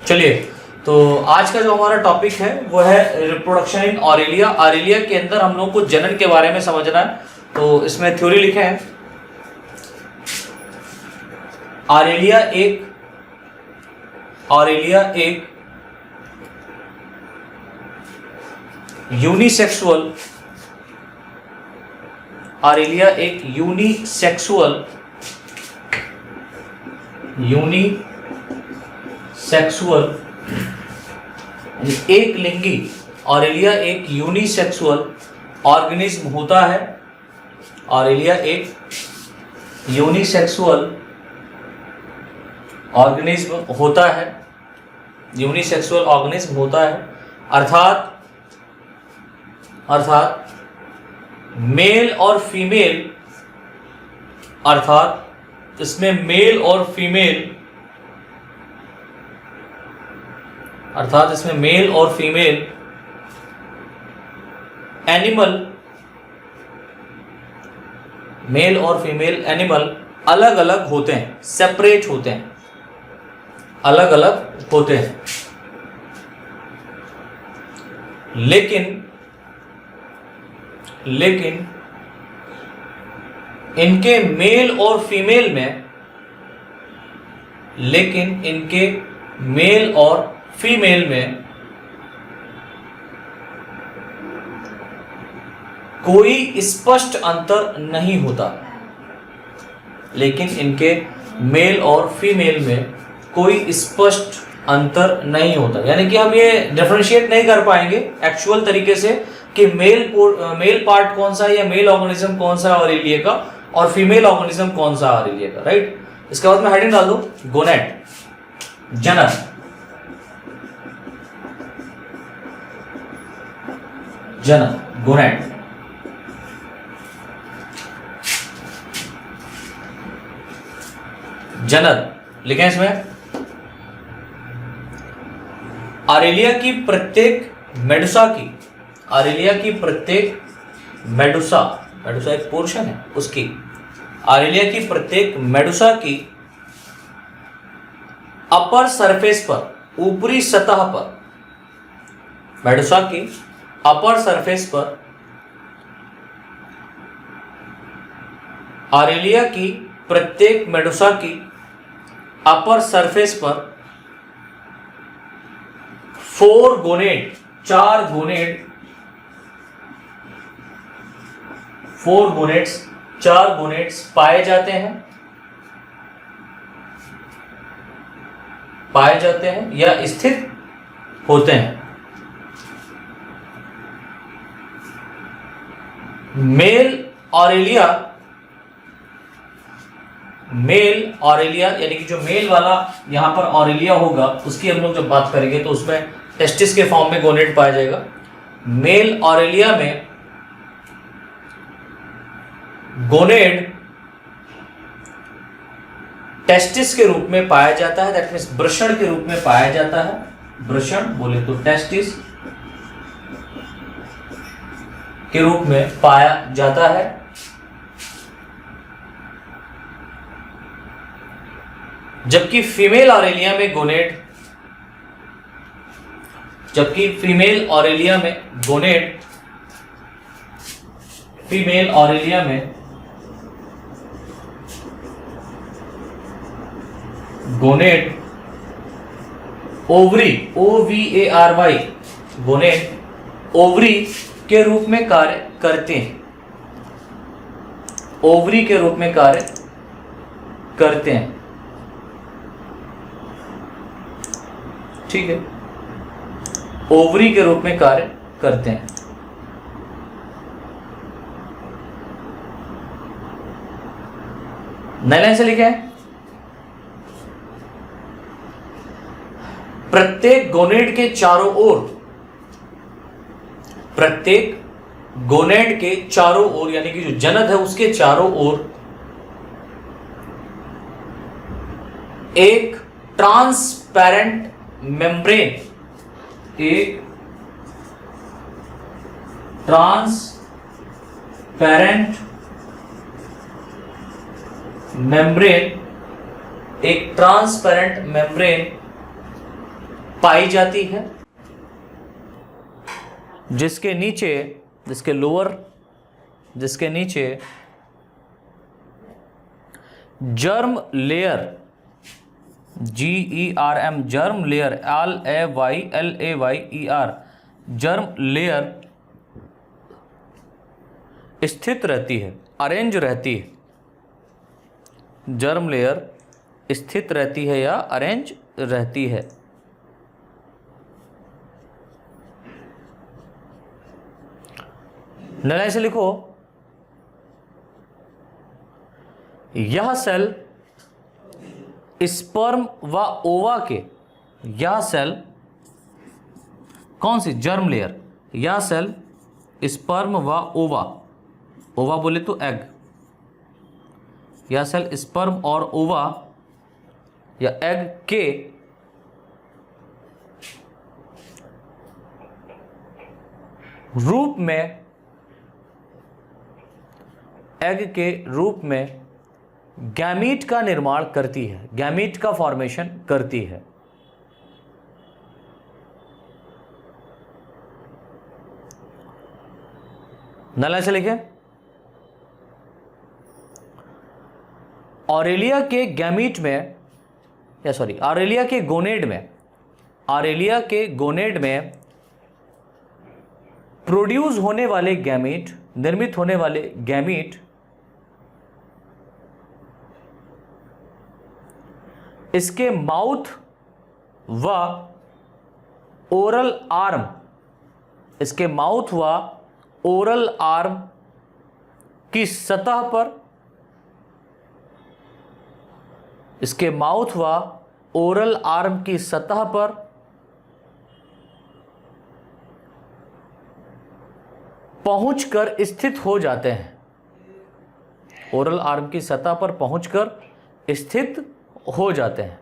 चलिए, तो आज का जो हमारा टॉपिक है वो है रिप्रोडक्शन इन ऑरेलिया। ऑरेलिया के अंदर हम लोग को जनन के बारे में समझना है। तो इसमें थ्योरी लिखे हैं, ऑरेलिया एक यूनिसेक्सुअल एक लिंगी ऑरेलिया एक यूनिसेक्सुअल ऑर्गेनिज्म होता है। ऑरेलिया एक यूनिसेक्सुअल ऑर्गेनिज्म होता है, यूनिसेक्सुअल ऑर्गेनिज्म होता है, अर्थात मेल और फीमेल, अर्थात इसमें मेल और फीमेल एनिमल अलग अलग होते हैं, सेपरेट होते हैं, अलग अलग होते हैं। लेकिन इनके मेल और फीमेल में कोई स्पष्ट अंतर नहीं होता। लेकिन इनके मेल और फीमेल में कोई स्पष्ट अंतर नहीं होता, यानी कि हम ये डिफरेंशिएट नहीं कर पाएंगे एक्चुअल तरीके से कि मेल पार्ट कौन सा है या मेल ऑर्गेनिज्म कौन सा है ऑरेलिया का और फीमेल ऑर्गेनिज्म कौन सा है ऑरेलिया का, राइट। इसके बाद में हेडिंग डाल दो, गोनेड, जनन, गोनेड। जनन लिखें इसमें, ऑरेलिया की प्रत्येक मेडुसा एक पोर्शन है उसकी, ऑरेलिया की प्रत्येक मेडुसा की अपर सरफेस पर, ऊपरी सतह पर, मेडुसा की अपर सरफेस पर, ऑरेलिया की प्रत्येक मेडुसा की अपर सरफेस पर 4 गोनेड, 4 गोनेड्स पाए जाते हैं या स्थित होते हैं। मेल ऑरेलिया यानी कि जो मेल वाला यहां पर ऑरेलिया होगा उसकी हम लोग जब बात करेंगे तो उसमें टेस्टिस के फॉर्म में गोनेड पाया जाएगा। मेल ऑरेलिया में गोनेड टेस्टिस के रूप में पाया जाता है, दैट मीन्स वृषण के रूप में पाया जाता है। वृषण बोले तो टेस्टिस के रूप में पाया जाता है। जबकि फीमेल ऑरेलिया में gonad ovary, OVARY, gonad ovary के रूप में कार्य करते हैं, ओवरी के रूप में कार्य करते हैं, ठीक है, ओवरी के रूप में कार्य करते हैं। नई लाइन से लिखे हैं, प्रत्येक गोनेड के चारों ओर यानी कि जो जनन है उसके चारों ओर एक ट्रांसपेरेंट मेम्ब्रेन, एक ट्रांसपेरेंट मेम्ब्रेन पाई जाती है, जिसके नीचे, जिसके नीचे germ layer, GERM, germ layer, LAYLAYER, germ layer स्थित रहती है, अरेंज रहती है, जर्म लेयर स्थित रहती है या अरेंज रहती है। नए से लिखो, यह सेल स्पर्म व ओवा के, यह सेल कौन सी, जर्म लेयर, यह सेल स्पर्म व ओवा, ओवा बोले तो एग, यह सेल स्पर्म और ओवा या एग के रूप में, एग के रूप में गैमीट का निर्माण करती है, गैमीट का फॉर्मेशन करती है। नला से लिखे, ऑरेलिया के गैमीट में, या सॉरी ऑरेलिया के गोनेड में, ऑरेलिया के गोनेड में प्रोड्यूस होने वाले गैमीट, निर्मित होने वाले गैमीट इसके माउथ व ओरल आर्म, इसके माउथ व ओरल आर्म की सतह पर, इसके माउथ व ओरल आर्म की सतह पर पहुंचकर स्थित हो जाते हैं, ओरल आर्म की सतह पर पहुंचकर स्थित हो जाते हैं।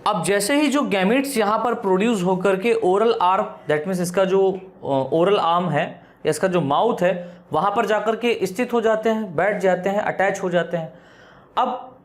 अब जैसे ही जो गैमेट्स यहां पर प्रोड्यूस होकर के ओरल आर्म, दैट मीन्स इसका जो ओरल आर्म है या इसका जो माउथ है वहां पर जाकर के स्थित हो जाते हैं, बैठ जाते हैं, अटैच हो जाते हैं। अब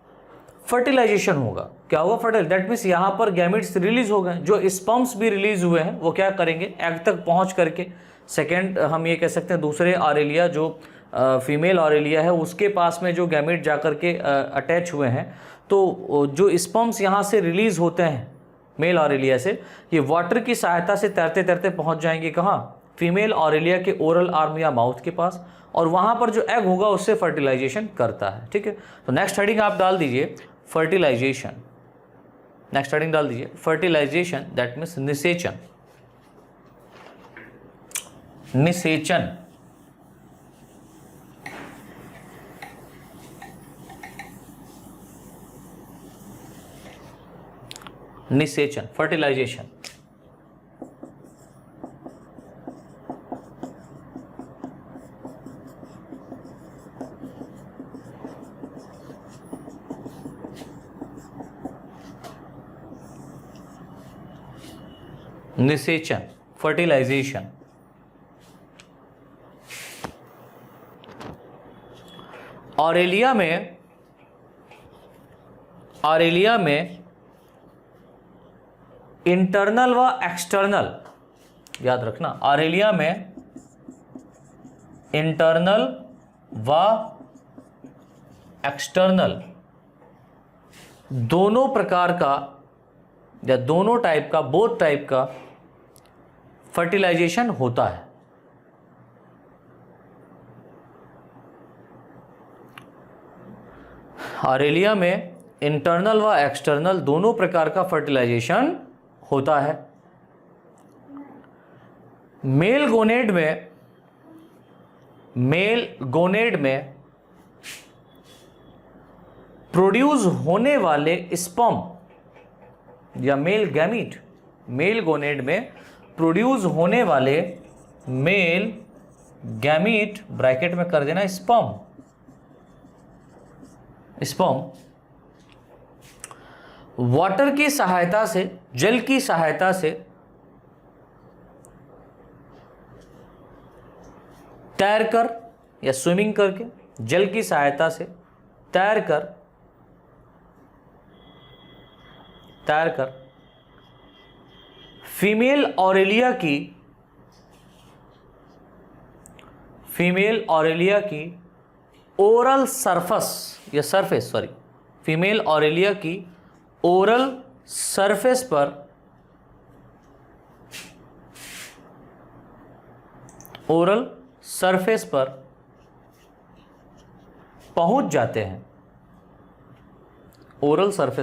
फर्टिलाइजेशन होगा, क्या होगा, फर्टिल, दैट मीन्स यहां पर गैमेट्स रिलीज हो गए, जो स्पर्म्स भी रिलीज हुए हैं वो क्या करेंगे, एग तक पहुंच करके, सेकेंड हम ये कह सकते हैं दूसरे ऑरेलिया जो फीमेल ऑरेलिया है उसके पास में जो गैमेट जाकर के अटैच हुए हैं, तो जो स्पर्म्स यहाँ से रिलीज होते हैं मेल ऑरेलिया से, ये वाटर की सहायता से तैरते तैरते पहुँच जाएंगे कहाँ, फीमेल ऑरेलिया के ओरल आर्म या माउथ के पास, और वहाँ पर जो एग होगा उससे फर्टिलाइजेशन करता है। ठीक है, तो नेक्स्ट हेडिंग आप डाल दीजिए फर्टिलाइजेशन, नेक्स्ट हेडिंग डाल दीजिए फर्टिलाइजेशन, दैट मीन्स निषेचन, निषेचन। निषेचन, फर्टिलाइजेशन। निषेचन, फर्टिलाइजेशन। ऑरेलिया में, ऑरेलिया में इंटरनल व एक्सटर्नल, याद रखना, ऑरेलिया में इंटरनल व एक्सटर्नल दोनों प्रकार का या दोनों टाइप का, बोथ टाइप का फर्टिलाइजेशन होता है। ऑरेलिया में इंटरनल व एक्सटर्नल दोनों प्रकार का फर्टिलाइजेशन होता है। मेल गोनेड में, मेल गोनेड में प्रोड्यूस होने वाले स्पर्म या मेल गैमीट, मेल गोनेड में प्रोड्यूस होने वाले मेल गैमीट, ब्रैकेट में कर देना स्पर्म, स्पर्म वाटर की सहायता से, जल की सहायता से तैरकर या स्विमिंग करके, जल की सहायता से तैरकर तैर कर फीमेल ऑरेलिया की ओरल सरफेस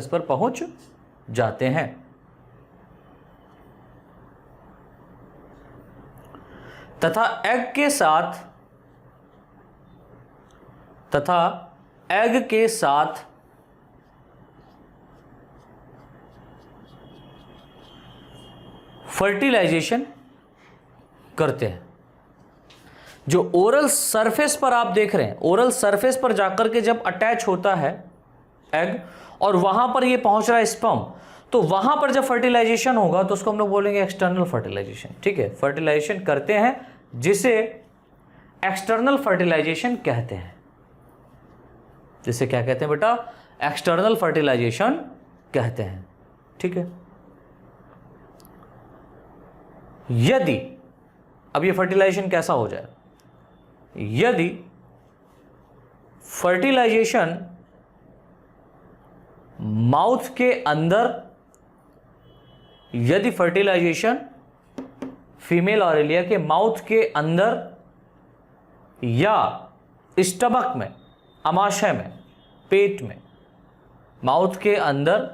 पर पहुंच जाते हैं तथा एग के साथ फर्टिलाइजेशन करते हैं। जो ओरल सरफेस पर आप देख रहे हैं, ओरल सरफेस पर जाकर के जब अटैच होता है एग और वहां पर ये पहुंच रहा है स्पर्म, तो वहां पर जब फर्टिलाइजेशन होगा तो उसको हम लोग बोलेंगे एक्सटर्नल फर्टिलाइजेशन। ठीक है, फर्टिलाइजेशन करते हैं जिसे एक्सटर्नल फर्टिलाइजेशन कहते हैं। जिसे क्या कहते हैं बेटा? एक्सटर्नल फर्टिलाइजेशन कहते हैं। ठीक है, यदि अब ये फर्टिलाइजेशन कैसा हो जाए? यदि फर्टिलाइजेशन माउथ के अंदर, यदि फर्टिलाइजेशन फीमेल ऑरेलिया के माउथ के अंदर या स्टमक में, अमाशय में, पेट में, माउथ के अंदर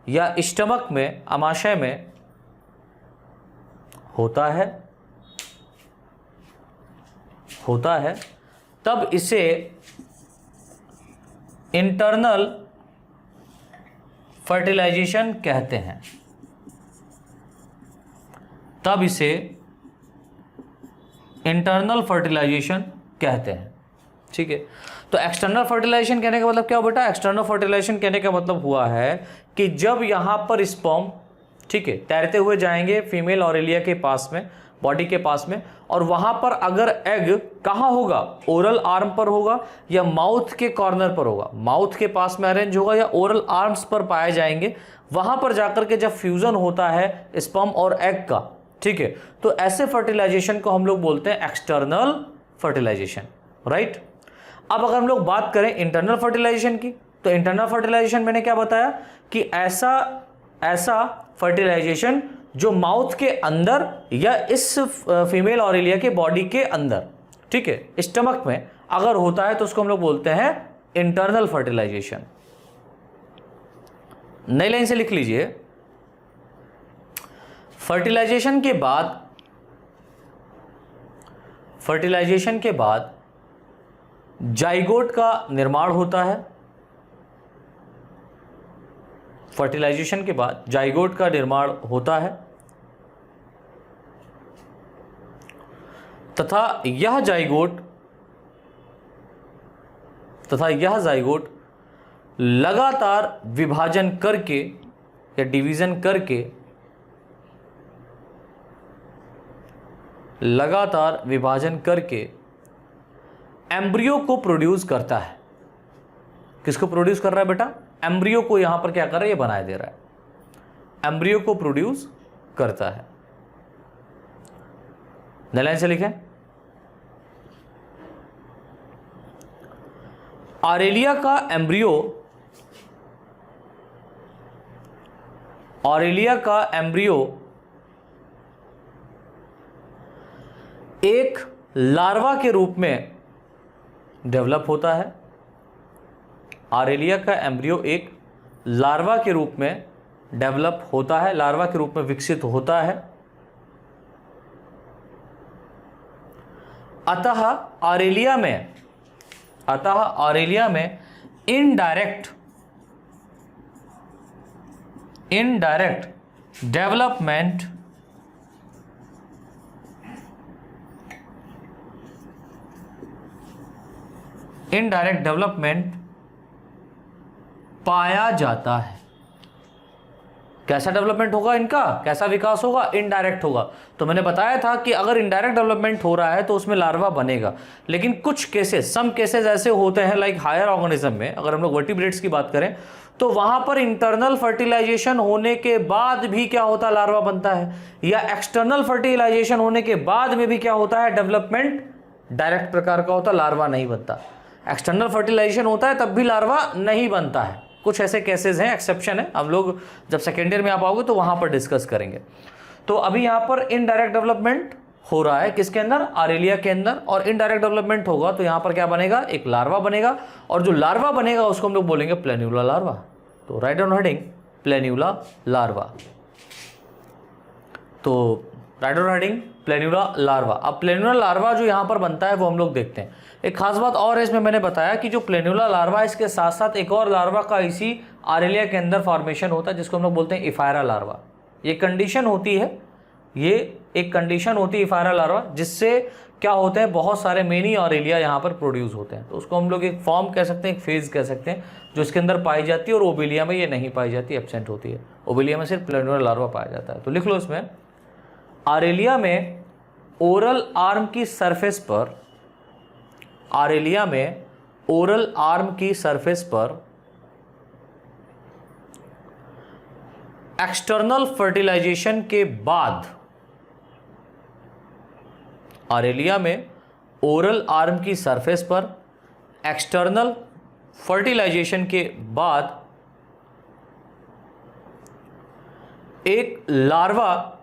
या स्टमक में, अमाशय में होता है तब इसे इंटरनल फर्टिलाइजेशन कहते हैं। तब इसे इंटरनल फर्टिलाइजेशन कहते हैं। ठीक है, तो एक्सटर्नल फर्टिलाइजेशन कहने का मतलब क्या हो बेटा? एक्सटर्नल फर्टिलाइजेशन कहने का मतलब हुआ है कि जब यहां पर स्पर्म, ठीक है, तैरते हुए जाएंगे फीमेल ऑरेलिया के पास में, बॉडी के पास में, और वहां पर अगर एग कहां होगा? ओरल आर्म पर होगा या माउथ के कॉर्नर पर होगा? माउथ के पास में अरेंज होगा या ओरल आर्म्स पर पाए जाएंगे। वहां पर जाकर के जब फ्यूजन होता है स्पर्म और एग का, ठीक है, तो ऐसे फर्टिलाइजेशन को हम लोग बोलते हैं एक्सटर्नल फर्टिलाइजेशन। राइट, अब अगर हम लोग बात करें इंटरनल फर्टिलाइजेशन की, तो इंटरनल फर्टिलाइजेशन मैंने क्या बताया कि ऐसा फर्टिलाइजेशन जो माउथ के अंदर या इस फीमेल ऑरेलिया के बॉडी के अंदर, ठीक है, स्टमक में अगर होता है तो उसको हम लोग बोलते हैं इंटरनल फर्टिलाइजेशन। नई लाइन से लिख लीजिए, फर्टिलाइजेशन के बाद जाइगोट का निर्माण होता है। फर्टिलाइजेशन के बाद जाइगोट का निर्माण होता है तथा यह जाइगोट लगातार विभाजन करके या डिवीजन करके एम्ब्रियो को प्रोड्यूस करता है। किसको प्रोड्यूस कर रहा है बेटा? एम्ब्रियो को यहां पर क्या कर रहा है? ये बनाए दे रहा है, एम्ब्रियो को प्रोड्यूस करता है। नई लाइन से लिखें, ऑरेलिया का एम्ब्रियो एक लार्वा के रूप में डेवलप होता है। ऑरेलिया का एम्ब्रियो एक लार्वा के रूप में डेवलप होता है, लार्वा के रूप में विकसित होता है। अतः ऑरेलिया में इनडायरेक्ट डेवलपमेंट पाया जाता है। कैसा डेवलपमेंट होगा इनका? कैसा विकास होगा? इनडायरेक्ट होगा। तो मैंने बताया था कि अगर इनडायरेक्ट डेवलपमेंट हो रहा है तो उसमें लार्वा बनेगा, लेकिन कुछ केसेस, सम केसेस ऐसे होते हैं लाइक हायर ऑर्गेनिज्म में, अगर हम लोग वर्टिब्रेट्स की बात करें तो वहां पर इंटरनल फर्टिलाइजेशन होने के बाद भी क्या होता है, लार्वा बनता है, या एक्सटर्नल फर्टिलाइजेशन होने के बाद में भी क्या होता है, डेवलपमेंट डायरेक्ट प्रकार का होता है, लार्वा नहीं बनता। एक्सटर्नल फर्टिलाइजेशन होता है तब भी लार्वा नहीं बनता है। कुछ ऐसे केसेस हैं, एक्सेप्शन है, हम लोग जब सेकेंड ईयर में आप आओगे तो वहां पर डिस्कस करेंगे। तो अभी यहां पर इनडायरेक्ट डेवलपमेंट हो रहा है किसके अंदर, आरेलिया के अंदर, और इनडायरेक्ट डेवलपमेंट होगा तो यहां पर क्या बनेगा, एक लार्वा बनेगा, और जो लार्वा बनेगा उसको हम लोग बोलेंगे प्लेन्यूला लार्वा। तो राइट डाउन हेडिंग प्लेन्यूला लार्वा। तो राइट डाउन हेडिंग प्लेन्यूला लार्वा। अब प्लेन्यूला लार्वा जो यहां पर बनता है वो हम लोग देखते हैं। एक खास बात और है इसमें, मैंने बताया कि जो प्लेन्यूला लार्वा है इसके साथ साथ एक और लार्वा का इसी आरेलिया के अंदर फॉर्मेशन होता है जिसको हम लोग बोलते हैं इफायरा लार्वा। ये कंडीशन होती है, ये एक कंडीशन होती है इफायरा लार्वा, जिससे क्या होते हैं, बहुत सारे मेनी ऑरेलिया यहाँ पर प्रोड्यूस होते हैं। तो उसको हम लोग एक फॉर्म कह सकते हैं, एक फेज कह सकते हैं, जो इसके अंदर पाई जाती है, और ओबेलिया में ये नहीं पाई जाती, एब्सेंट होती है। ओबेलिया में सिर्फ प्लेन्यूला लार्वा पाया जाता है। तो लिख लो इसमें, आरेलिया में ओरल आर्म की सरफेस पर, आरेलिया में ओरल आर्म की सरफेस पर एक्सटर्नल फर्टिलाइजेशन के बाद, आरेलिया में ओरल आर्म की सरफेस पर एक्सटर्नल फर्टिलाइजेशन के बाद एक लार्वा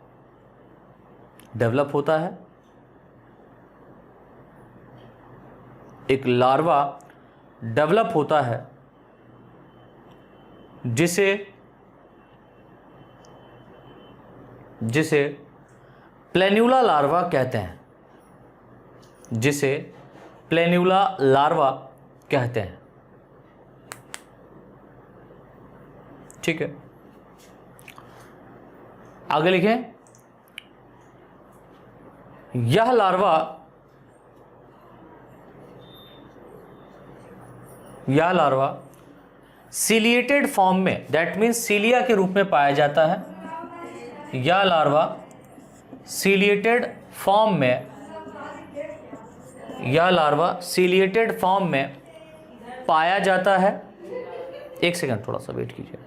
डेवलप होता है, एक लार्वा डेवलप होता है जिसे प्लेन्यूला लार्वा कहते हैं, जिसे प्लेन्यूला लार्वा कहते हैं। ठीक है, आगे लिखें, यह लार्वा सिलिएटेड फॉर्म में, दैट मीन्स सीलिया के रूप में पाया जाता है। यह लार्वा सिलिएटेड फॉर्म में, यह लार्वा सिलिएटेड फॉर्म में पाया जाता है। एक सेकंड, थोड़ा सा वेट कीजिए।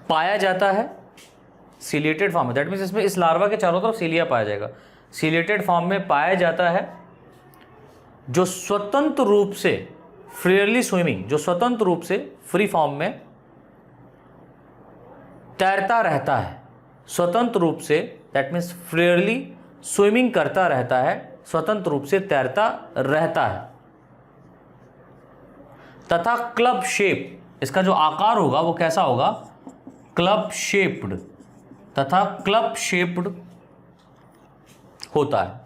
पाया जाता है सिलिएटेड फॉर्म में, दैट मीन्स इसमें इस लार्वा के चारों तरफ सीलिया पाया जाएगा। सिलिएटेड फॉर्म में पाया जाता है, जो स्वतंत्र रूप से फ्रीली स्विमिंग, जो स्वतंत्र रूप से फ्री फॉर्म में तैरता रहता है, स्वतंत्र रूप से, दैट मीन्स फ्रीली स्विमिंग करता रहता है, स्वतंत्र रूप से तैरता रहता है, तथा क्लब शेप, इसका जो आकार होगा वो कैसा होगा, क्लब शेप्ड, तथा क्लब शेप्ड होता है,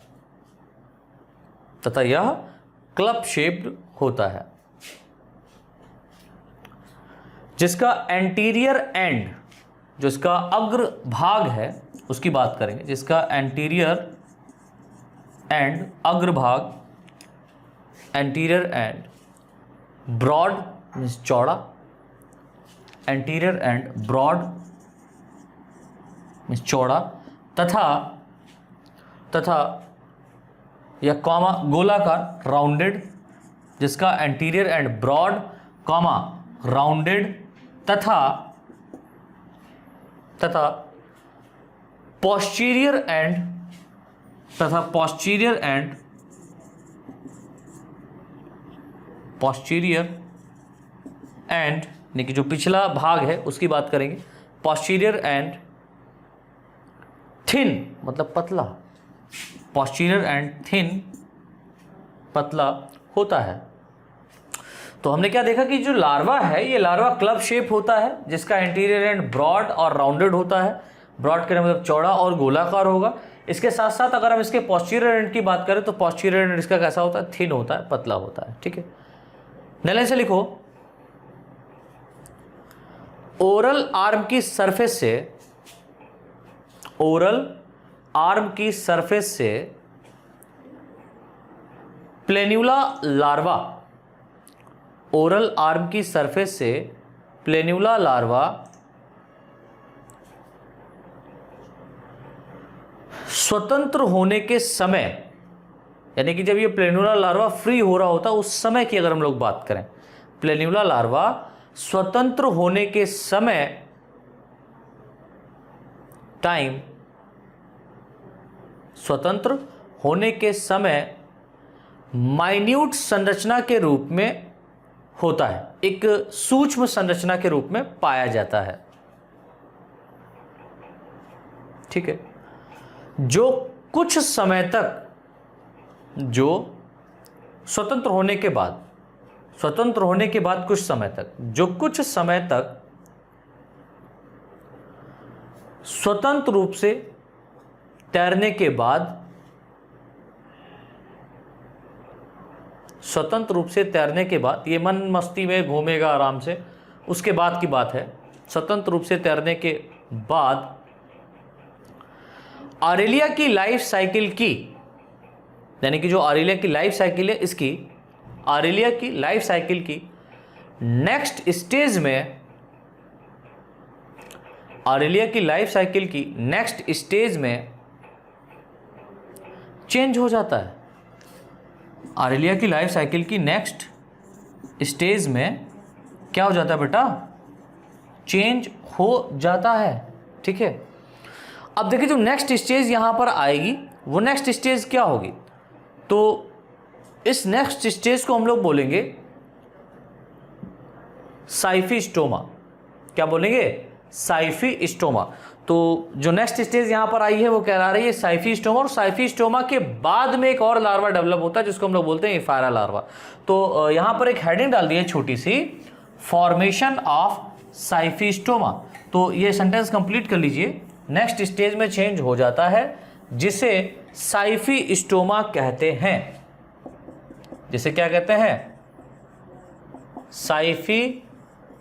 तथा यह क्लब शेप्ड होता है, जिसका एंटीरियर एंड, जो इसका अग्र भाग है उसकी बात करेंगे, जिसका एंटीरियर एंड अग्र भाग, एंटीरियर एंड ब्रॉड मीन्स चौड़ा, एंटीरियर एंड ब्रॉड मीन्स चौड़ा, तथा यह कॉमा गोलाकार राउंडेड, जिसका anterior end broad comma rounded, तथा पोस्टीरियर एंड, तथा पोस्टीरियर एंड यानी कि जो पिछला भाग है उसकी बात करेंगे, पोस्टीरियर एंड थिन मतलब पतला, पोस्टीरियर एंड थिन पतला होता है। तो हमने क्या देखा कि जो लार्वा है ये लार्वा क्लब शेप होता है, जिसका एंटीरियर एंड ब्रॉड और राउंडेड होता है, ब्रॉड के मतलब चौड़ा और गोलाकार होगा। इसके साथ साथ अगर हम इसके पोस्टीरियर एंड की बात करें तो पोस्टीरियर एंड इसका कैसा होता है, थिन होता है, पतला होता है। ठीक है, नले से लिखो, ओरल आर्म की सरफेस से, ओरल आर्म की सरफेस से प्लेन्यूला लार्वा, ओरल आर्म की सरफेस से प्लेन्यूला लार्वा स्वतंत्र होने के समय, यानी कि जब ये प्लेन्यूला लार्वा फ्री हो रहा होता उस समय की अगर हम लोग बात करें, प्लेन्यूला लार्वा स्वतंत्र होने के समय टाइम, स्वतंत्र होने के समय माइन्यूट संरचना के रूप में होता है, एक सूक्ष्म संरचना के रूप में पाया जाता है। ठीक है, जो कुछ समय तक, जो स्वतंत्र होने के बाद, स्वतंत्र होने के बाद कुछ समय तक, जो कुछ समय तक स्वतंत्र रूप से तैरने के बाद, स्वतंत्र रूप से तैरने के बाद, ये मन मस्ती में घूमेगा आराम से, उसके बाद की बात है। स्वतंत्र रूप से तैरने के बाद ऑरेलिया की लाइफ साइकिल की, यानी कि जो ऑरेलिया की लाइफ साइकिल है, इसकी ऑरेलिया की लाइफ साइकिल की नेक्स्ट स्टेज में, ऑरेलिया की लाइफ साइकिल की नेक्स्ट स्टेज में चेंज हो जाता है। ऑरेलिया की लाइफ साइकिल की नेक्स्ट स्टेज में क्या हो जाता है बेटा? चेंज हो जाता है। ठीक है, अब देखिए जो नेक्स्ट स्टेज यहां पर आएगी, वो नेक्स्ट स्टेज क्या होगी? तो इस नेक्स्ट स्टेज को हम लोग बोलेंगे साइफी स्टोमा। क्या बोलेंगे? साइफी स्टोमा। तो जो नेक्स्ट स्टेज यहां पर आई है वो कह रही है साइफी स्टोमा, और साइफी स्टोमा के बाद में एक और लार्वा डेवलप होता है जिसको हम लोग बोलते हैं एफायरा लार्वा। तो यहां पर एक हेडिंग डाल दी है छोटी सी, फॉर्मेशन ऑफ साइफी स्टोमा। तो ये सेंटेंस कंप्लीट कर लीजिए। नेक्स्ट स्टेज में चेंज हो जाता है जिसे साइफी स्टोमा कहते हैं। जिसे क्या कहते हैं? साइफी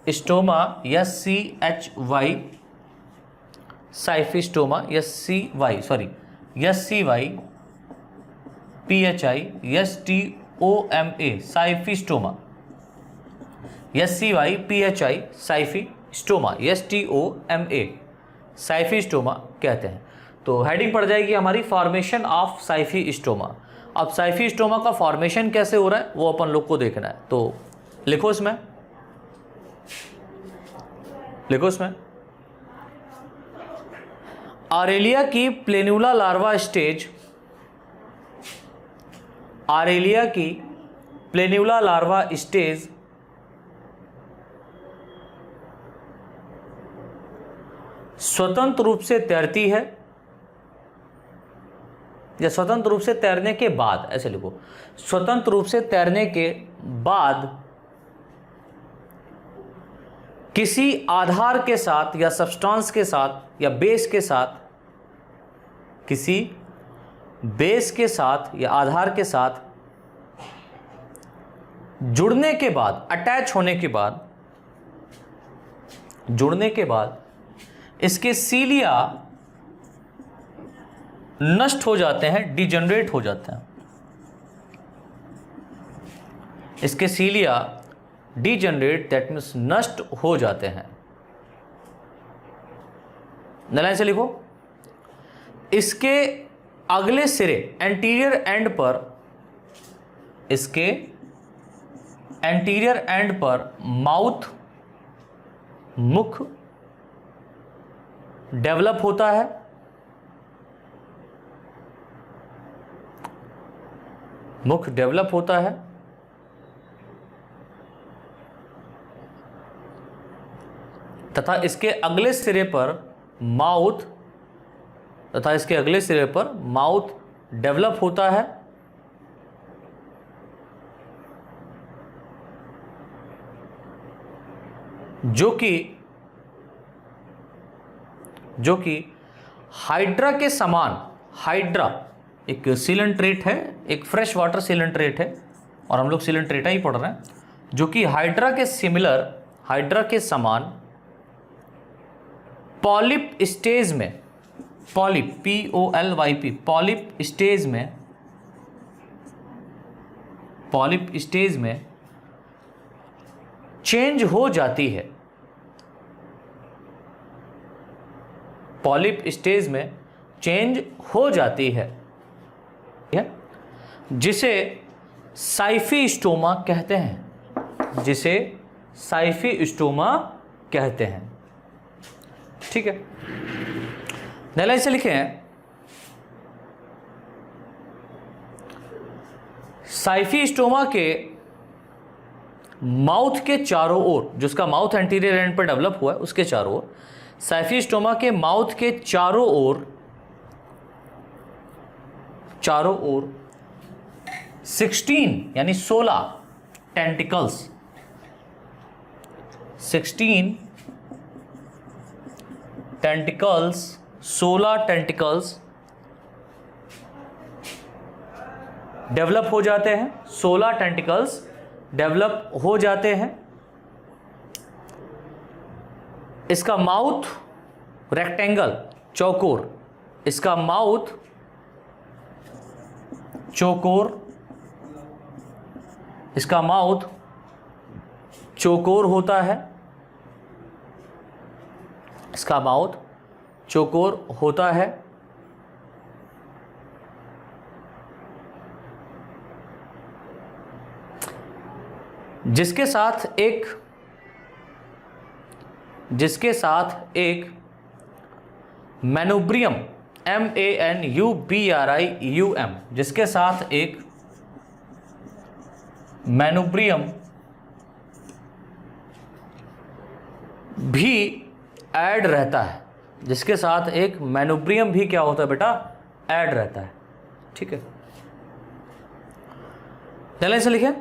stoma, SCHY, scyphistoma, SCY PHI STOMA, scyphistoma, SCY PHI scyphistoma, STOMA, scyphistoma कहते हैं। तो हेडिंग पड़ जाएगी हमारी फॉर्मेशन ऑफ साइफी स्टोमा। अब साइफी स्टोमा का फॉर्मेशन कैसे हो रहा है वो अपन लोग को देखना है। तो लिखो इसमें, लिखो इसमें, ऑरेलिया की प्लेन्युला लार्वा स्टेज, ऑरेलिया की प्लेन्युला लार्वा स्टेज स्वतंत्र रूप से तैरती है, या स्वतंत्र रूप से तैरने के बाद, ऐसे लिखो, स्वतंत्र रूप से तैरने के बाद किसी आधार के साथ या सब्सटेंस के साथ या बेस के साथ, किसी बेस के साथ या आधार के साथ जुड़ने के बाद, अटैच होने के बाद, जुड़ने के बाद इसके सीलिया नष्ट हो जाते हैं, डिजेनरेट हो जाते हैं। इसके सीलिया डिजेनरेट, दैट मीन्स नष्ट हो जाते हैं। लाइन से लिखो, इसके अगले सिरे, एंटीरियर एंड पर, इसके एंटीरियर एंड पर माउथ, मुख डेवलप होता है, मुख डेवलप होता है, तथा इसके अगले सिरे पर माउथ, तथा इसके अगले सिरे पर माउथ डेवलप होता है, जो कि हाइड्रा के समान, हाइड्रा एक सिलेंट्रेट है, एक फ्रेश वाटर सिलेंट्रेट है, और हम लोग सिलेंट्रेटा ही पढ़ रहे हैं, जो कि हाइड्रा के सिमिलर, हाइड्रा के समान पॉलिप स्टेज में, पॉलिप POLYP, पॉलिप स्टेज में, पॉलिप स्टेज में चेंज हो जाती है, पॉलिप स्टेज में चेंज हो जाती है, जिसे साइफी स्टोमा कहते हैं, जिसे साइफी स्टोमा कहते हैं। ठीक है, लाइन से लिखे हैं, साइफी स्टोमा के माउथ के चारों ओर, जो उसका माउथ एंटीरियर एंड पर डेवलप हुआ है उसके चारों ओर, साइफी स्टोमा के माउथ के चारों ओर 16 यानी 16 टेंटिकल्स, 16 टेंटिकल्स, 16 टेंटिकल्स डेवलप हो जाते हैं, 16 टेंटिकल्स डेवलप हो जाते हैं। इसका माउथ रेक्टेंगल, चौकोर, इसका माउथ चौकोर, इसका माउथ चौकोर होता है, इसका माउथ चौकोर होता है। जिसके साथ एक मैनुब्रियम, MANUBRIUM, जिसके साथ एक मैनुब्रियम भी ऐड रहता है, जिसके साथ एक मैनुब्रियम भी क्या होता है बेटा, ऐड रहता है। ठीक है, चलें से लिखें,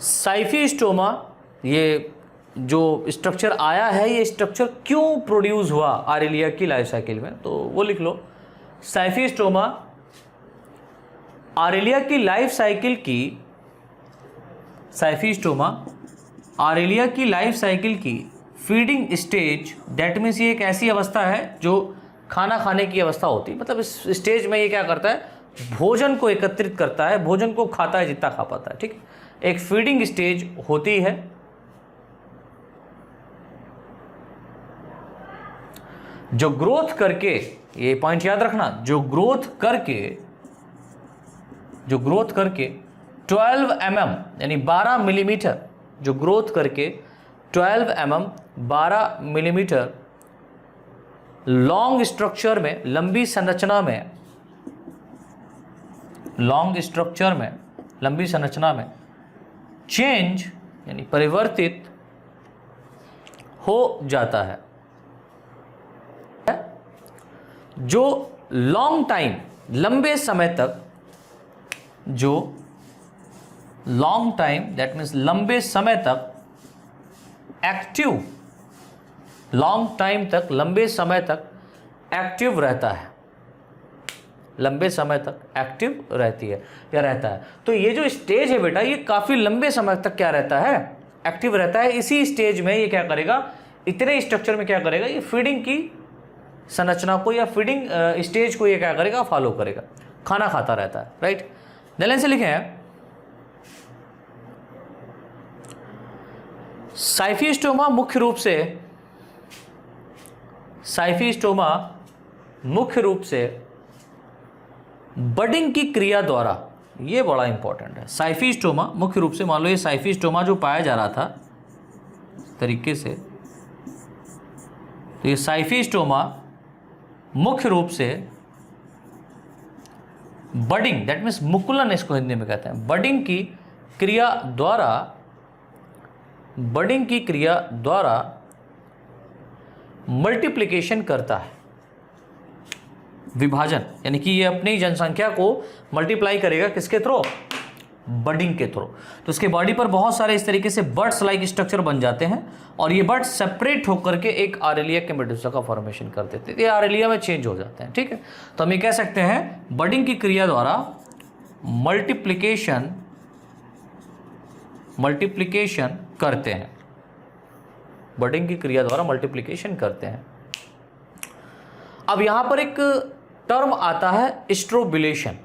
साइफी स्टोमा, ये जो स्ट्रक्चर आया है, ये स्ट्रक्चर क्यों प्रोड्यूस हुआ आरेलिया की लाइफ साइकिल में, तो वो लिख लो। साइफी स्टोमा आरेलिया की लाइफ साइकिल की, साइफी स्टोमा आरेलिया की लाइफ साइकिल की फीडिंग स्टेज, दैट मीन्स ये एक ऐसी अवस्था है जो खाना खाने की अवस्था होती है। मतलब इस स्टेज में ये क्या करता है, भोजन को एकत्रित करता है, भोजन को खाता है जितना खा पाता है। ठीक है, एक फीडिंग स्टेज होती है। जो ग्रोथ करके, ये पॉइंट याद रखना, जो ग्रोथ करके 12 mm यानी 12 मिलीमीटर, जो ग्रोथ करके 12 mm 12 मिलीमीटर लॉन्ग स्ट्रक्चर में, लंबी संरचना में, लंबी संरचना में चेंज यानी परिवर्तित हो जाता है। जो लॉन्ग टाइम, लंबे समय तक, जो लॉन्ग टाइम दैट मीन्स लंबे समय तक एक्टिव, लॉन्ग टाइम तक, लंबे समय तक एक्टिव रहता है, लंबे समय तक एक्टिव रहती है या रहता है। तो ये जो स्टेज है बेटा, ये काफ़ी लंबे समय तक क्या रहता है, एक्टिव रहता है। इसी स्टेज में ये क्या करेगा, इतने स्ट्रक्चर में क्या करेगा, ये फीडिंग की संरचना को या फीडिंग स्टेज को ये क्या करेगा, फॉलो करेगा, खाना खाता रहता है। राइट, ध्यान से लिखे हैं, साइफी स्टोमा मुख्य रूप से बडिंग की क्रिया द्वारा, ये बड़ा इंपॉर्टेंट है। साइफी स्टोमा मुख्य रूप से, मान लो ये साइफी स्टोमा जो पाया जा रहा था इस तरीके से, तो ये साइफी स्टोमा मुख्य रूप से बडिंग, दैट मीन्स मुकुलन इसको हिंदी में कहते हैं, बडिंग की क्रिया द्वारा मल्टीप्लिकेशन करता है, विभाजन, यानी कि ये अपनी जनसंख्या को मल्टीप्लाई करेगा किसके थ्रू, बडिंग के थ्रू। तो इसके बॉडी पर बहुत सारे इस तरीके से बर्ड्स लाइक स्ट्रक्चर बन जाते हैं और ये बर्ड्स सेपरेट होकर के एक आरेलिया के मेडुसा का फॉर्मेशन कर देते हैं, ये आरेलिया में चेंज हो जाते हैं। ठीक है, तो हम ये कह सकते हैं बडिंग की क्रिया द्वारा मल्टीप्लिकेशन करते हैं, बडिंग की क्रिया द्वारा मल्टीप्लिकेशन करते हैं। अब यहां पर एक टर्म आता है स्ट्रोबिलेशन।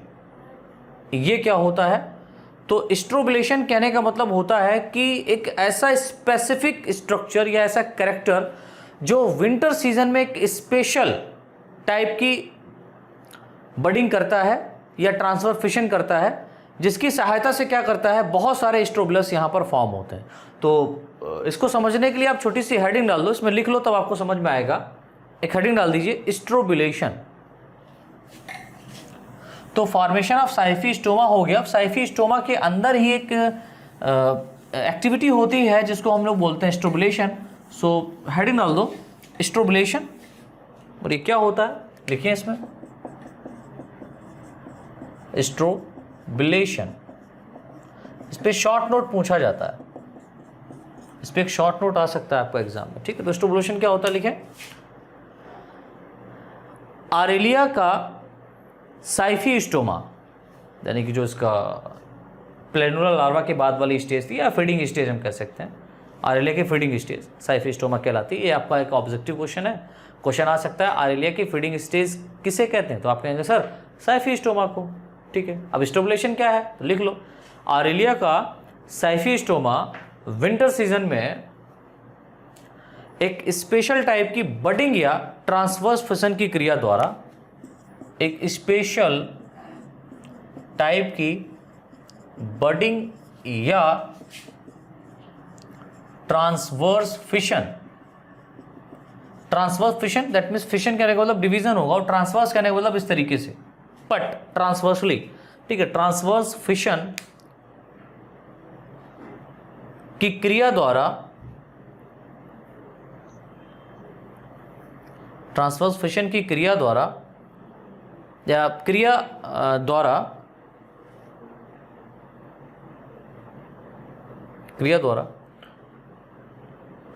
ये क्या होता है, तो स्ट्रोबिलेशन कहने का मतलब होता है कि एक ऐसा स्पेसिफिक स्ट्रक्चर या ऐसा कैरेक्टर जो विंटर सीजन में एक स्पेशल टाइप की बडिंग करता है या ट्रांसफर फिशन करता है, जिसकी सहायता से क्या करता है, बहुत सारे स्ट्रोबुलस यहाँ पर फॉर्म होते हैं। तो इसको समझने के लिए आप छोटी सी हेडिंग डाल दो, इसमें लिख लो तब आपको समझ में आएगा। एक हेडिंग डाल दीजिए, स्ट्रोबुलेशन। तो फॉर्मेशन ऑफ साइफी स्टोमा हो गया। अब साइफी स्टोमा के अंदर ही एक एक्टिविटी होती है जिसको हम लोग बोलते हैं स्ट्रोबुलेशन। सो हेडिंग डाल दो स्ट्रोबुलेशन। और ये क्या होता है देखिए इसमें, स्ट्रोबुलेशन। इस पर शॉर्ट नोट पूछा जाता है, इस पर एक शॉर्ट नोट आ सकता है आपको एग्जाम में, ठीक है। तो स्ट्रोबुलेशन क्या होता है लिखें, आरेलिया का साइफी स्टोमा, यानी कि जो इसका प्लेनुरल लार्वा के बाद वाली स्टेज थी, या फीडिंग स्टेज हम कह सकते हैं, आरेलिया की फीडिंग स्टेज साइफी स्टोमा कहलाती है। ये आपका एक ऑब्जेक्टिव क्वेश्चन है, क्वेश्चन आ सकता है आरेलिया की फीडिंग स्टेज किसे कहते हैं, तो आप कहेंगे सर साइफी स्टोमा को, ठीक है। अब स्ट्रोबुलेशन क्या है तो लिख लो, आरेलिया का साइफी स्टोमा विंटर सीजन में एक स्पेशल टाइप की बडिंग या ट्रांसवर्स फिशन की क्रिया द्वारा, एक स्पेशल टाइप की बडिंग या transverse fission, transverse fission that means fission कहने का मतलब डिवीजन होगा, और ट्रांसवर्स कहने का मतलब इस तरीके से पट ट्रांसवर्सली, ठीक है। ट्रांसवर्स फिशन की क्रिया द्वारा, ट्रांसवर्स फिशन की क्रिया द्वारा या क्रिया द्वारा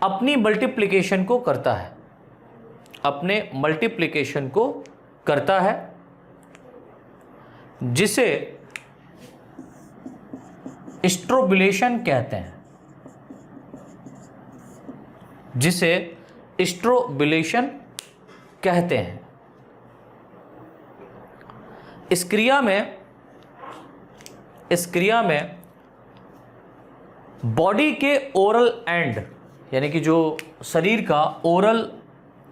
अपनी मल्टीप्लिकेशन को करता है, अपने मल्टीप्लिकेशन को करता है, जिसे स्ट्रोबुलेशन कहते हैं, जिसे स्ट्रोबुलेशन कहते हैं। इस क्रिया में बॉडी के ओरल एंड, यानी कि जो शरीर का ओरल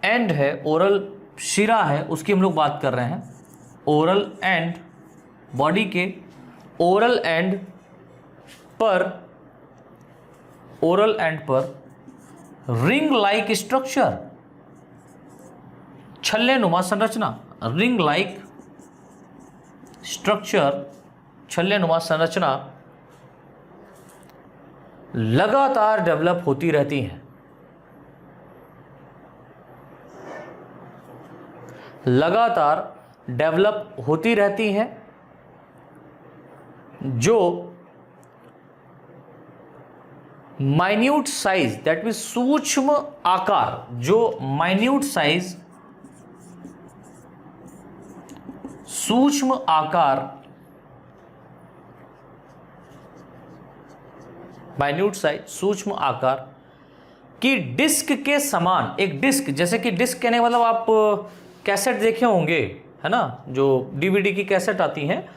एंड है, ओरल शिरा है, उसकी हम लोग बात कर रहे हैं। ओरल एंड, बॉडी के ओरल एंड पर रिंग लाइक स्ट्रक्चर, छल्ले नुमा संरचना, रिंग लाइक स्ट्रक्चर, छल्ले नुमा संरचना लगातार डेवलप होती रहती हैं, लगातार डेवलप होती रहती हैं, जो माइन्यूट साइज दैट मीन्स सूक्ष्म आकार, जो माइन्यूट साइज, सूक्ष्म आकार, माइन्यूट साइज, सूक्ष्म आकार की डिस्क के समान, एक डिस्क, जैसे कि डिस्क कहने मतलब आप कैसेट देखे होंगे, है ना, जो डीवीडी की कैसेट आती हैं,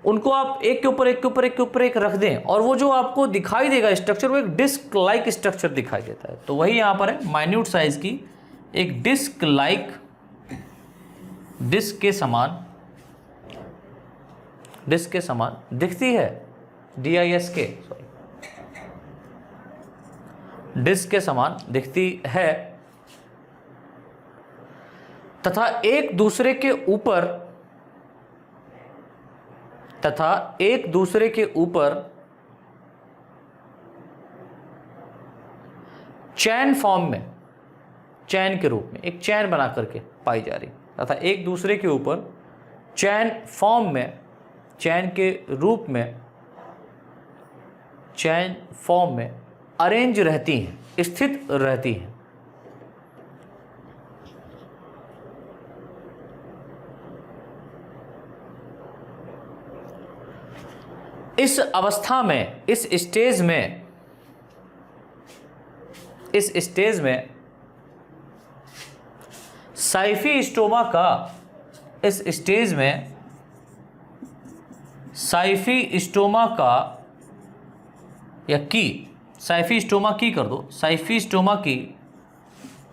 उनको आप एक के ऊपर एक के ऊपर एक के ऊपर एक रख दें, और वो जो आपको दिखाई देगा स्ट्रक्चर, वो एक डिस्क लाइक स्ट्रक्चर दिखाई देता है। तो वही यहां पर है, माइन्यूट साइज की एक डिस्क लाइक, डिस्क के समान, डिस्क के समान दिखती है, DISK, सॉरी, डिस्क के समान दिखती है, तथा एक दूसरे के ऊपर चैन फॉर्म में, चैन के रूप में, एक चैन बना करके पाई जा रही, तथा एक दूसरे के ऊपर चैन फॉर्म में, चैन के रूप में, चैन फॉर्म में अरेंज रहती हैं, स्थित रहती हैं। इस अवस्था में, इस स्टेज में साइफी स्टोमा का, इस स्टेज में साइफी स्टोमा का या की, साइफी स्टोमा की कर दो, साइफी स्टोमा की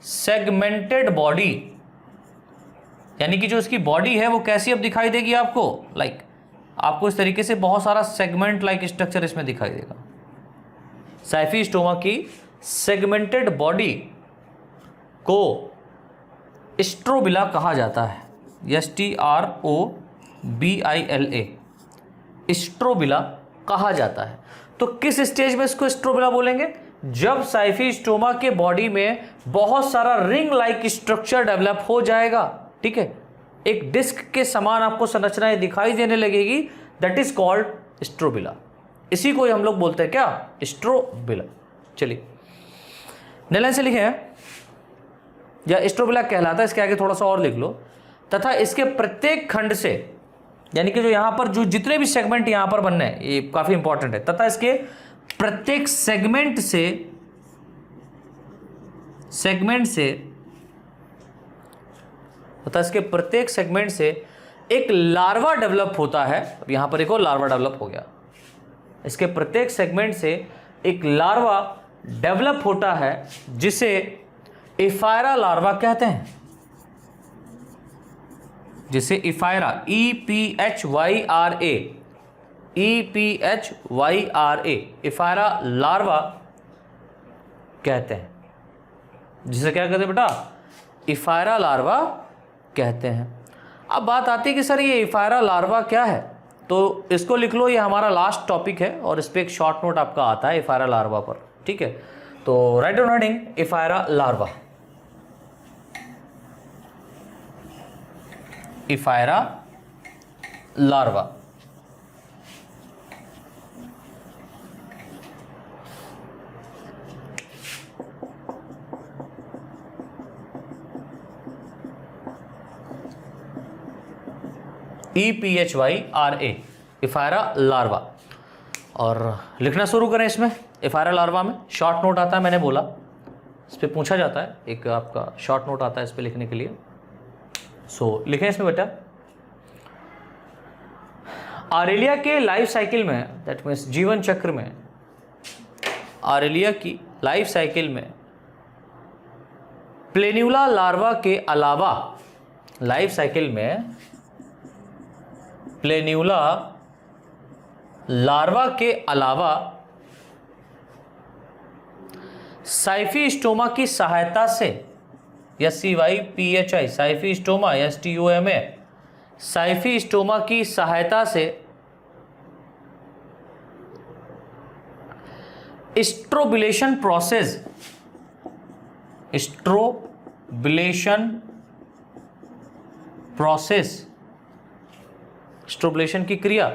सेगमेंटेड बॉडी, यानी कि जो इसकी बॉडी है वो कैसी अब दिखाई देगी आपको, लाइक आपको इस तरीके से बहुत सारा सेगमेंट लाइक स्ट्रक्चर इसमें दिखाई देगा। साइफी स्टोमा की सेगमेंटेड बॉडी को स्ट्रोबिला कहा जाता है, STROBILA, स्ट्रोबिला कहा जाता है। तो किस स्टेज में इसको स्ट्रोबिला बोलेंगे? जब साइफी स्टोमा के बॉडी में बहुत सारा रिंग लाइक स्ट्रक्चर डेवलप हो जाएगा, ठीक है, एक डिस्क के समान आपको संरचनाएं दिखाई देने लगेगी, दैट इज कॉल्ड स्ट्रोबिला। इसी को हम लोग बोलते हैं क्या? स्ट्रोबिला। चलिए नए लाइन से लिखे हैं, या स्ट्रोबिला कहलाता है, इसके आगे थोड़ा सा और लिख लो। तथा इसके प्रत्येक खंड से, यानी कि जो यहां पर जो जितने भी सेगमेंट यहां पर बनने हैं, ये काफी इंपॉर्टेंट है, तथा इसके प्रत्येक सेगमेंट से एक लार्वा डेवलप होता है। अब यहां पर एक और लार्वा डेवलप हो गया। इसके प्रत्येक सेगमेंट से एक लार्वा डेवलप होता है जिसे एफायरा लार्वा कहते हैं, जिसे एफायरा, EPHYRA, एफायरा लार्वा कहते हैं। जिसे क्या कहते हैं बेटा? एफायरा लार्वा कहते हैं। अब बात आती है कि सर ये एफायरा लार्वा क्या है, तो इसको लिख लो, ये हमारा लास्ट टॉपिक है और इस पर एक शॉर्ट नोट आपका आता है एफायरा लार्वा पर, ठीक है। तो write down heading ephyra larva. Ephyra larva EPHYRA, ephyra larva. और लिखना शुरू करें इसमें। एफायरा लार्वा में शॉर्ट नोट आता है, मैंने बोला इस पर पूछा जाता है, एक आपका शॉर्ट नोट आता है इस पर लिखने के लिए। सो लिखें इसमें बेटा, आरेलिया के लाइफ साइकिल में, दैट मीन्स जीवन चक्र में, आरेलिया की लाइफ साइकिल में प्लेन्यूला लार्वा के अलावा, लाइफ साइकिल में प्लेन्यूला लार्वा के अलावा साइफी स्टोमा की सहायता से, या CYPHI, साइफी स्टोमा, STOMA, साइफी स्टोमा की सहायता से स्ट्रोबिलेशन प्रोसेस, स्ट्रोबिलेशन की क्रिया,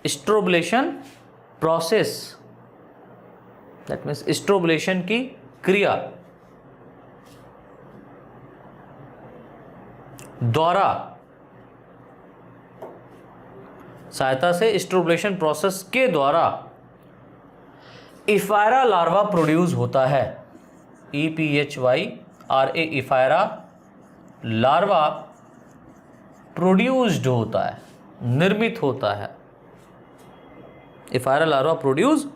स्ट्रोबिलेशन प्रोसेस, दैट मीन्स स्ट्रोबिलेशन की क्रिया द्वारा, सहायता से स्ट्रोबिलेशन प्रोसेस के द्वारा एफायरा लार्वा प्रोड्यूस होता है। EPHYRA, एफायरा लार्वा प्रोड्यूस्ड होता है, निर्मित होता है। एफायरा लार्वा प्रोड्यूस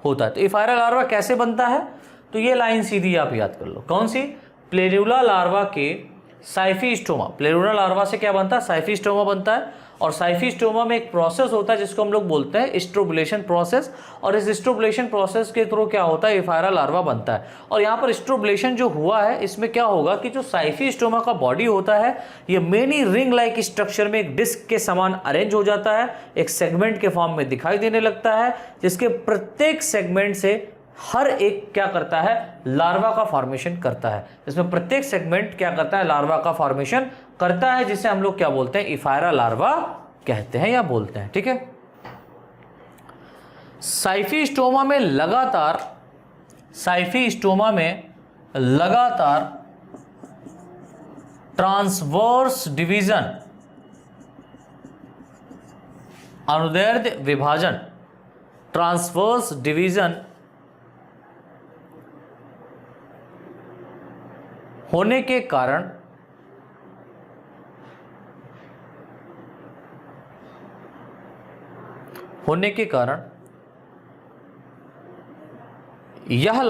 होता है। तो एफायरा लार्वा कैसे बनता है? तो ये लाइन सीधी आप याद कर लो। कौन सी? प्लेन्यूला लार्वा के साइफी स्टोमा, प्लेन्यूला लार्वा से क्या बनता है? साइफी स्टोमा बनता है। और साइफी स्टोमा में एक प्रोसेस होता है जिसको हम लोग बोलते हैं स्ट्रोबुलेशन प्रोसेस, और इस स्ट्रोबुलेशन प्रोसेस के थ्रू क्या होता है? एफायरा लार्वा बनता है। और यहाँ पर स्ट्रोबुलेशन जो हुआ है, इसमें क्या होगा कि जो साइफी स्टोमा का बॉडी होता है, ये मेनी रिंग लाइक स्ट्रक्चर में एक डिस्क के समान अरेंज हो जाता है, एक सेगमेंट के फॉर्म में दिखाई देने लगता है, जिसके प्रत्येक सेगमेंट से हर एक क्या करता है? लार्वा का फॉर्मेशन करता है। इसमें प्रत्येक सेगमेंट क्या करता है? लार्वा का फॉर्मेशन करता है, जिसे हम लोग क्या बोलते हैं? एफायरा लार्वा कहते हैं या बोलते हैं, ठीक है। साइफी स्टोमा में लगातार ट्रांसवर्स डिवीजन, अनुदैर्ध्य विभाजन, ट्रांसवर्स डिवीजन होने के कारण यह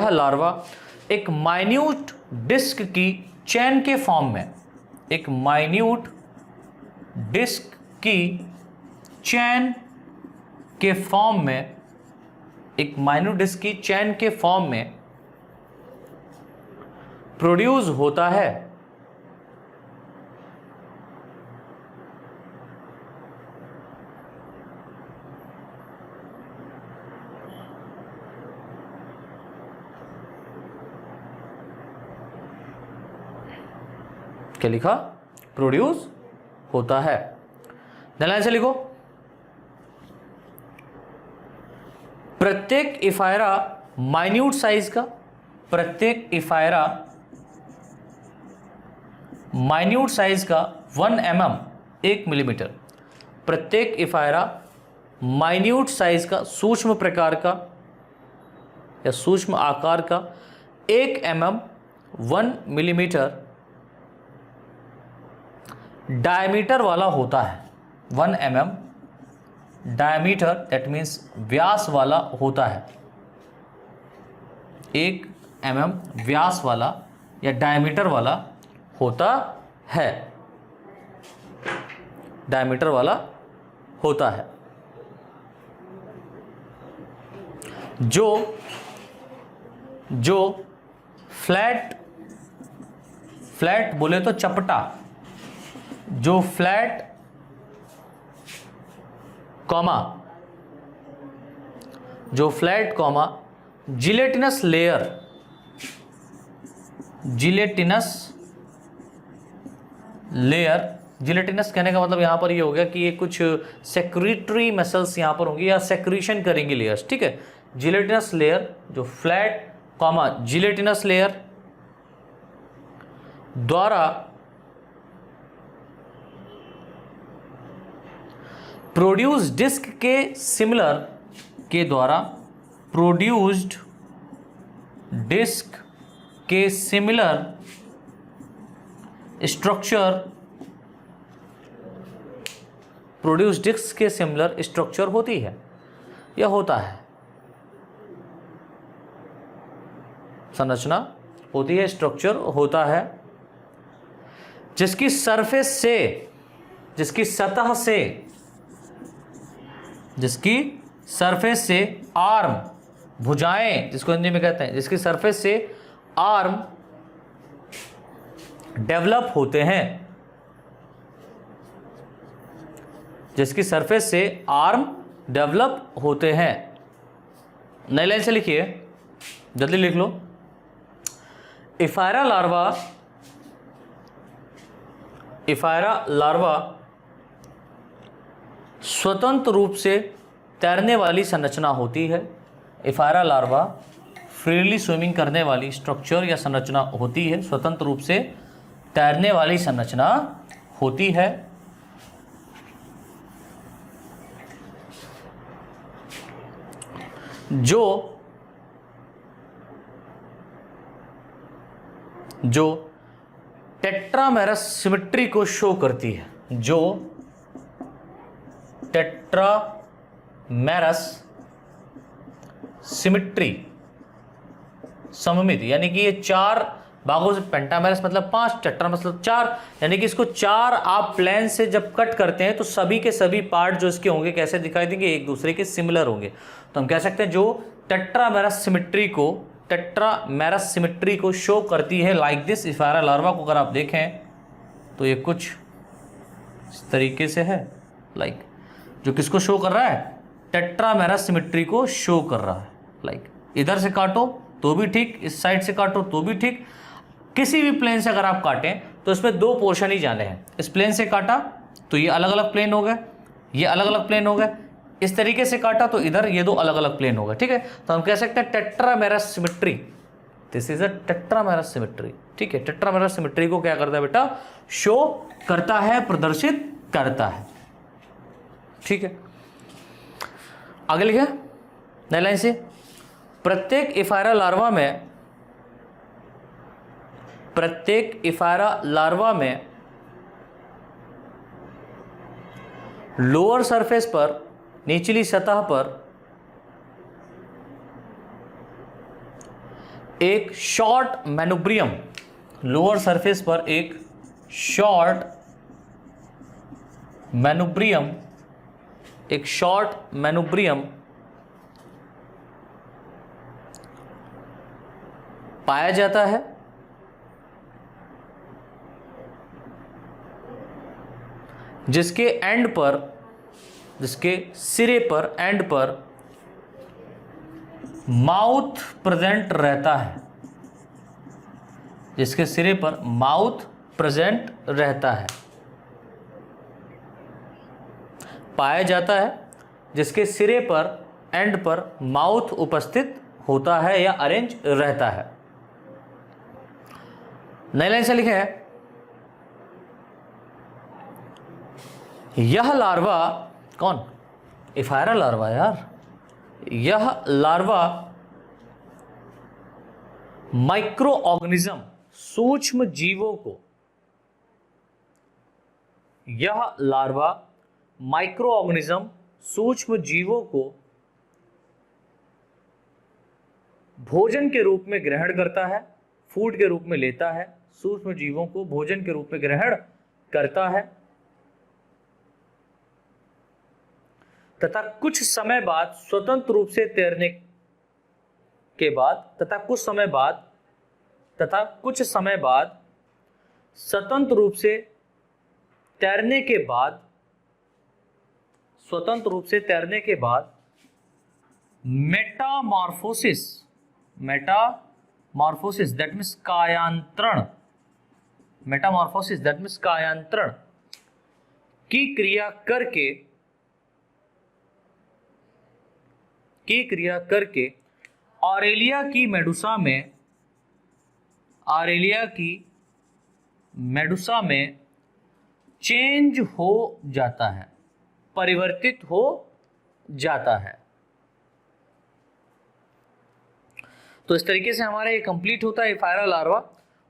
लार्वा एक माइन्यूट डिस्क की चेन के फॉर्म में, एक माइन्यूट डिस्क की चैन के फॉर्म में, एक माइन्यूट डिस्क की चैन के फॉर्म में प्रोड्यूस होता है। क्या लिखा? प्रोड्यूस होता है। लाइन से लिखो, प्रत्येक इफायरा माइन्यूट साइज का, प्रत्येक इफायरा माइन्यूट साइज का 1 mm 1 मिलीमीटर, प्रत्येक इफायरा माइन्यूट साइज का, सूक्ष्म प्रकार का या सूक्ष्म आकार का 1 mm 1 मिलीमीटर डायमीटर वाला होता है। 1 mm डायमीटर, दैट मीन्स व्यास वाला होता है। 1 mm व्यास वाला या डायमीटर वाला होता है, डायमीटर वाला होता है। जो फ्लैट बोले तो चपटा, जो flat comma gelatinous layer, gelatinous कहने का मतलब यहां पर ये हो गया कि ये कुछ सेक्रेटरी मसल्स यहां पर होंगी या सेक्रीशन करेंगे लेयर्स, ठीक है। जिलेटिनस लेयर, जो फ्लैट कॉमा जिलेटिनस लेयर द्वारा प्रोड्यूस्ड डिस्क के सिमिलर के द्वारा प्रोड्यूस्ड डिस्क के सिमिलर स्ट्रक्चर, प्रोड्यूस्ड डिस्क के सिमिलर स्ट्रक्चर होती है या होता है, संरचना होती है, स्ट्रक्चर होता है, जिसकी सरफेस से, जिसकी सतह से, जिसकी सरफेस से आर्म, भुजाएं जिसको हिंदी में कहते हैं, जिसकी सरफेस से आर्म डेवलप होते हैं, जिसकी सरफेस से आर्म डेवलप होते हैं। नई लाइन से लिखिए, जल्दी लिख लो। इफायरा लार्वा स्वतंत्र रूप से तैरने वाली संरचना होती है। इफायरा लार्वा फ्रीली स्विमिंग करने वाली स्ट्रक्चर या संरचना होती है, स्वतंत्र रूप से तैरने वाली संरचना होती है। जो टेट्रामेरस सिमेट्री को शो करती है, जो टेट्रामेरस सिमेट्री, सममित, यानी कि ये 4 भागों से, पेंटामेरस मतलब 5, टेट्रा मतलब 4, यानी कि इसको 4 आप प्लेन से जब कट करते हैं तो सभी के सभी पार्ट जो इसके होंगे कैसे दिखाई देंगे, एक दूसरे के सिमिलर होंगे। तो हम कह सकते हैं जो टेट्रामेरस सिमेट्री को शो करती है लाइक दिस। इफायरा लार्वा को अगर आप देखें तो ये कुछ इस तरीके से है, लाइक जो किसको शो कर रहा है, टेट्रामेरस सिमेट्री को शो कर रहा है। लाइक इधर से काटो तो भी ठीक, इस साइड से काटो तो भी ठीक, किसी भी प्लेन से अगर आप काटें तो इसमें 2 पोर्शन ही जाने हैं। इस प्लेन से काटा तो ये अलग अलग प्लेन हो गए, ये अलग अलग प्लेन हो गए, इस तरीके से काटा तो इधर ये 2 अलग अलग प्लेन हो गए, ठीक है। तो हम कह सकते हैं tetramerous symmetry, this is a tetramerous symmetry, ठीक है। टेट्रामेरस सिमेट्री को क्या करता है बेटा, शो करता है, प्रदर्शित करता है, ठीक है। आगे लिखे नई लाइन से, प्रत्येक इफायरा लार्वा में लोअर सरफेस पर, निचली सतह पर एक शॉर्ट मैनुब्रियम, लोअर सरफेस पर एक शॉर्ट मैनुब्रियम, एक शॉर्ट मैनुब्रियम पाया जाता है जिसके एंड पर, जिसके सिरे पर, एंड पर माउथ प्रेजेंट रहता है, जिसके सिरे पर माउथ प्रेजेंट रहता है, पाया जाता है जिसके सिरे पर, एंड पर माउथ उपस्थित होता है या अरेंज रहता है। नई लाइन से लिखे हैं, यह लार्वा, कौन, एफायरा लार्वा यार, यह लार्वा माइक्रो ऑर्गेनिज्म, सूक्ष्म जीवों को, यह लार्वा माइक्रो ऑर्गेनिज्म, सूक्ष्म जीवों को भोजन के रूप में ग्रहण करता है, फूड के रूप में लेता है, सूक्ष्म जीवों को भोजन के रूप में ग्रहण करता है तथा कुछ समय बाद स्वतंत्र रूप से तैरने के बाद, तथा कुछ समय बाद स्वतंत्र रूप से तैरने के बाद, स्वतंत्र रूप से तैरने के बाद मेटामॉर्फोसिस, मेटामॉर्फोसिस दैट मीन्स कायांतरण, मेटामॉर्फोसिस दैट मीन्स कायांतरण की क्रिया करके ऑरेलिया की मेडुसा में चेंज हो जाता है, परिवर्तित हो जाता है। तो इस तरीके से हमारा ये कंप्लीट होता है एफायरा लार्वा।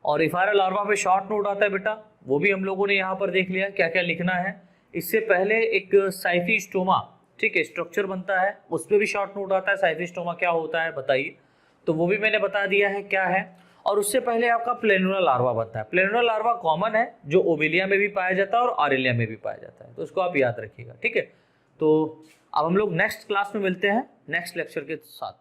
और एफायरा लार्वा पे शॉर्ट नोट आता है बेटा, वो भी हम लोगों ने यहाँ पर देख लिया क्या क्या लिखना है। इससे पहले एक साइफिस्टोमा, ठीक है, स्ट्रक्चर बनता है, उस पर भी शॉर्ट नोट आता है, साइफिस्टोमा क्या होता है बताइए, तो वो भी मैंने बता दिया है क्या है। और उससे पहले आपका प्लेनुला लार्वा बनता है। प्लेनुला लार्वा कॉमन है, जो ओबेलिया में भी पाया जाता है और ऑरेलिया में भी पाया जाता है, तो इसको आप याद रखिएगा, ठीक है। तो अब हम लोग नेक्स्ट क्लास में मिलते हैं नेक्स्ट लेक्चर के साथ।